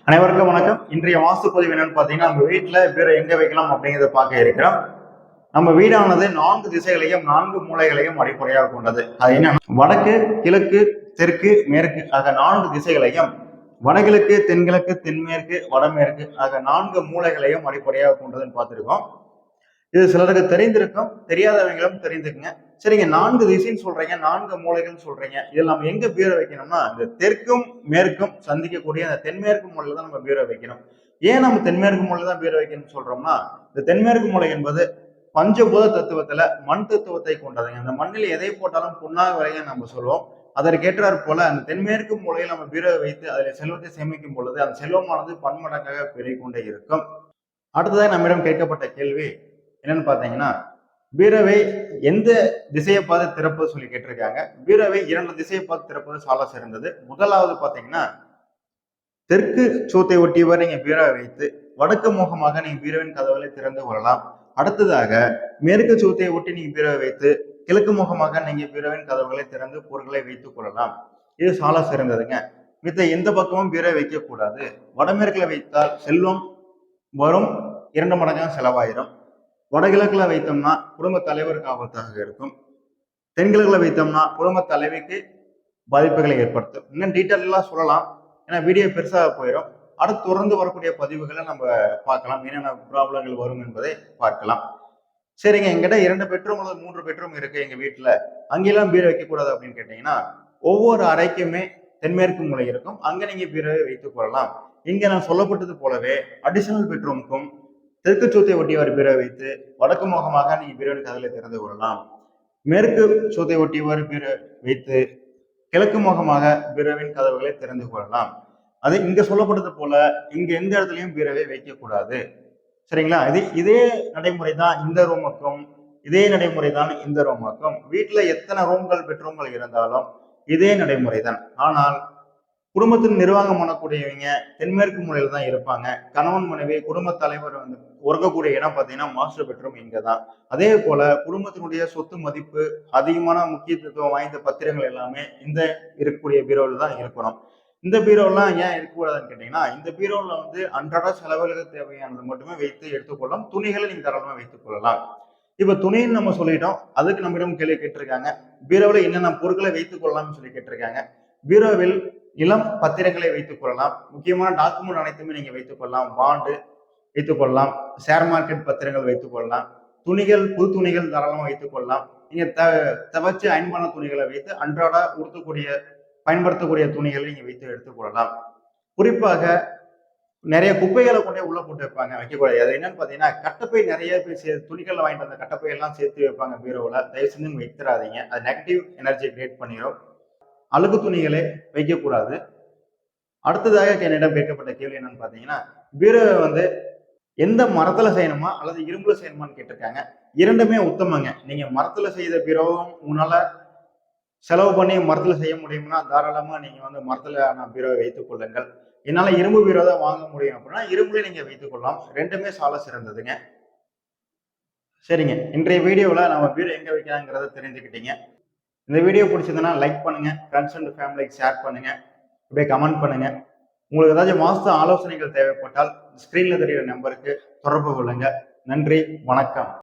அனைவருக்கும் வணக்கம். இன்றைய வாஸ்து பதிவு என்னன்னு பாத்தீங்கன்னா, நம்ம வீட்டுல பீரோ எங்க வைக்கலாம் அப்படிங்கிறத பார்க்க இருக்கிறோம். நம்ம வீடானது 4 திசைகளையும் 4 மூலைகளையும் அடிப்படையாக கொண்டது. அது என்னன்னா வடக்கு, கிழக்கு, தெற்கு, மேற்கு ஆக 4 திசைகளையும், வடகிழக்கு, தென்கிழக்கு, தென்மேற்கு, வடமேற்கு ஆக 4 மூலைகளையும் அடிப்படையாக கொண்டதுன்னு பார்த்திருக்கோம். இது சிலருக்கு தெரிந்திருக்கும், தெரியாதவங்களும் தெரிந்துக்குங்க. சரிங்க, 4 திசைன்னு சொல்றீங்க, 4 மூலைகள் சொல்றீங்க. இதில் நம்ம எங்க பீரோ வைக்கணும்னா, இந்த தெற்கும் மேற்கும் சந்திக்கக்கூடிய அந்த தென்மேற்கு மூலையில தான் நம்ம பீரோ வைக்கணும். ஏன் நம்ம தென்மேற்கு மூலையில தான் பீரோ வைக்கணும்னு சொல்றோம்னா, இந்த தென்மேற்கு மூலை என்பது பஞ்சபூத தத்துவத்துல மண் தத்துவத்தை கொண்டதுங்க. அந்த மண்ணில் எதை போட்டாலும் புண்ணாக விளையும் நம்ம சொல்லுவோம். அதற்கேற்றாற் போல அந்த தென்மேற்கு மூலையில் நம்ம பீரோ வைத்து அதில் செல்வத்தை சேமிக்கும் பொழுது அந்த செல்வமானது பன்மடங்காக பெருகிக் கொண்டே இருக்கும். அடுத்ததாக நம்மிடம் கேட்கப்பட்ட கேள்வி என்னன்னு பாத்தீங்கன்னா, பீரோவை எந்த திசையை பார்த்து திறப்பது சொல்லி கேட்டிருக்காங்க. பீரோவை 2 திசையை பார்த்து திறப்பது சால சிறந்தது. முதலாவது பாத்தீங்கன்னா, தெற்கு சூத்தை ஒட்டியவர் நீங்க பீரோவை வைத்து வடக்கு முகமாக நீங்க பீரோவின் கதவுகளை திறந்து கொள்ளலாம். அடுத்ததாக மேற்கு சூத்தை ஒட்டி நீங்க பீரோவை வைத்து கிழக்கு முகமாக நீங்க பீரோவின் கதவுகளை திறந்து பொருட்களை வைத்துக் கொள்ளலாம். இது சால சிறந்ததுங்க. மித்த எந்த பக்கமும் பீரோ வைக்க கூடாது. வடமேற்குல வைத்தால் செல்வம் வரும், 2 மடங்காக செலவாயிரும். வடகிழக்குல வைத்தோம்னா குடும்ப தலைவருக்கு ஆபத்தாக இருக்கும். தென்கிழக்குல வைத்தோம்னா குடும்ப தலைவிக்கு பாதிப்புகளை ஏற்படுத்தும். இன்னும் டீட்டெயிலாம் சொல்லலாம், ஏன்னா வீடியோ பெருசாக போயிடும். அடுத்து தொடர்ந்து வரக்கூடிய பதிவுகளை நம்ம பார்க்கலாம், என்னென்ன ப்ராப்ளங்கள் வரும் என்பதை பார்க்கலாம். சரிங்க, எங்கிட்ட 2 பெட்ரூம் அல்லது 3 பெட்ரூம் இருக்கு எங்க வீட்டுல, அங்கெல்லாம் பீரோ வைக்கக்கூடாது அப்படின்னு கேட்டீங்கன்னா, ஒவ்வொரு அறைக்குமே தென்மேற்கு மூலை இருக்கும், அங்க நீங்க பீரோவை வைத்துக் கொள்ளலாம். இங்க நான் சொல்லப்பட்டது போலவே அடிஷனல் பெட்ரூமுக்கும் தெற்கு சூத்தை ஒட்டியவர் பீரோ வைத்து வடக்கு முகமாக நீங்க பீரோவின் கதவை திறந்து கொள்ளலாம். மேற்கு சூத்தை ஒட்டியவர் பீரோ வைத்து கிழக்கு முகமாக பீரோவின் கதவுகளை திறந்து கொள்ளலாம். அது இங்க சொல்லப்பட்டது போல இங்க எந்த இடத்துலயும் பீரோவை வைக்க கூடாது. சரிங்களா? இதே நடைமுறை தான் இந்த ரூமுக்கும், இதே நடைமுறை தான் இந்த ரூமுக்கும். வீட்டுல எத்தனை ரூம்கள் பெட்ரூம்கள் இருந்தாலும் இதே நடைமுறை தான். ஆனால் குடும்பத்தின் நிர்வாகம் பண்ணக்கூடியவங்க தென்மேற்கு மூலையில தான் இருப்பாங்க. கணவன் மனைவி குடும்ப தலைவர் வந்து உறங்கக்கூடிய இடம் பார்த்தீங்கன்னா மாஸ்டர் பெட்ரூம் இங்க தான். அதே போல குடும்பத்தினுடைய சொத்து மதிப்பு அதிகமான முக்கியத்துவம் வாய்ந்த பத்திரங்கள் எல்லாமே இந்த இருக்கக்கூடிய பீரோவில் தான் இருக்கணும். இந்த பீரோலாம் ஏன் இருக்கக்கூடாதுன்னு கேட்டீங்கன்னா, இந்த பீரோவில் வந்து அன்றாட செலவுகளுக்கு தேவையானது மட்டுமே வைத்து எடுத்துக்கொள்ளலாம். துணிகளை நீங்க தாராளமா வைத்துக் கொள்ளலாம். இப்ப துணின்னு நம்ம சொல்லிட்டோம், அதுக்கு நம்மிடம் கேள்வி கேட்டிருக்காங்க, பீரோவில் என்னென்ன பொருட்களை வைத்துக் கொள்ளலாம்னு சொல்லி கேட்டிருக்காங்க. பீரோவில் இளம் பத்திரங்களை வைத்துக் கொள்ளலாம். முக்கியமான டாக்குமெண்ட் அனைத்துமே நீங்க வைத்துக் கொள்ளலாம். பாண்டு வைத்துக் கொள்ளலாம், ஷேர் மார்க்கெட் பத்திரங்கள் வைத்துக் கொள்ளலாம், துணிகள் புது துணிகள் தாராளமாக வைத்துக் கொள்ளலாம். நீங்க தவச்சு அயன் பண்ண துணிகளை வைத்து அன்றாட உடுத்தக்கூடிய பயன்படுத்தக்கூடிய துணிகளை நீங்க வைத்து எடுத்துக்கொள்ளலாம். குறிப்பாக நிறைய குப்பைகளை கொண்டே உள்ள போட்டு வைப்பாங்க, வைக்கக்கூடாது. அது என்னன்னு பாத்தீங்கன்னா, கட்டப்பை நிறைய பேர் துணிகளை வாங்கிட்டு வந்த கட்டப்பை எல்லாம் சேர்த்து வைப்பாங்க பீரோவில். தயவு செஞ்சு வைத்துறாதீங்க, அது நெகட்டிவ் எனர்ஜி கிரியேட் பண்ணிடும். அழுகு துணிகளை வைக்கக்கூடாது. அடுத்ததாக என்னிடம் கேட்கப்பட்ட கேள்வி என்னன்னு பாத்தீங்கன்னா, பீரோவை வந்து எந்த மரத்துல செய்யணுமா அல்லது இரும்புல செய்யணுமான்னு கேட்டிருக்காங்க. இரண்டுமே உத்தமங்க. நீங்க மரத்துல செய்த பீரோவும் உங்களால செலவு பண்ணி மரத்துல செய்ய முடியும்னா தாராளமா நீங்க வந்து மரத்துல பீரோவை வைத்துக் கொள்ளுங்கள். என்னால இரும்பு பீரோ தான் வாங்க முடியும் அப்படின்னா இரும்புல நீங்க வைத்துக் கொள்ளலாம். ரெண்டுமே சால சிறந்ததுங்க. சரிங்க, இன்றைய வீடியோவில் நம்ம பீரோ எங்க வைக்கலாங்கிறத தெரிஞ்சுக்கிட்டீங்க. இந்த வீடியோ பிடிச்சதுன்னா லைக் பண்ணுங்க, ஃப்ரெண்ட்ஸ் அண்ட் ஃபேமிலிக்கு ஷேர் பண்ணுங்க, அப்படியே கமெண்ட் பண்ணுங்க. உங்களுக்கு ஏதாச்சும் வாஸ்து ஆலோசனைகள் தேவைப்பட்டால் ஸ்கிரீன்ல தெரிகிற நம்பருக்கு தொடர்பு கொள்ளுங்க. நன்றி, வணக்கம்.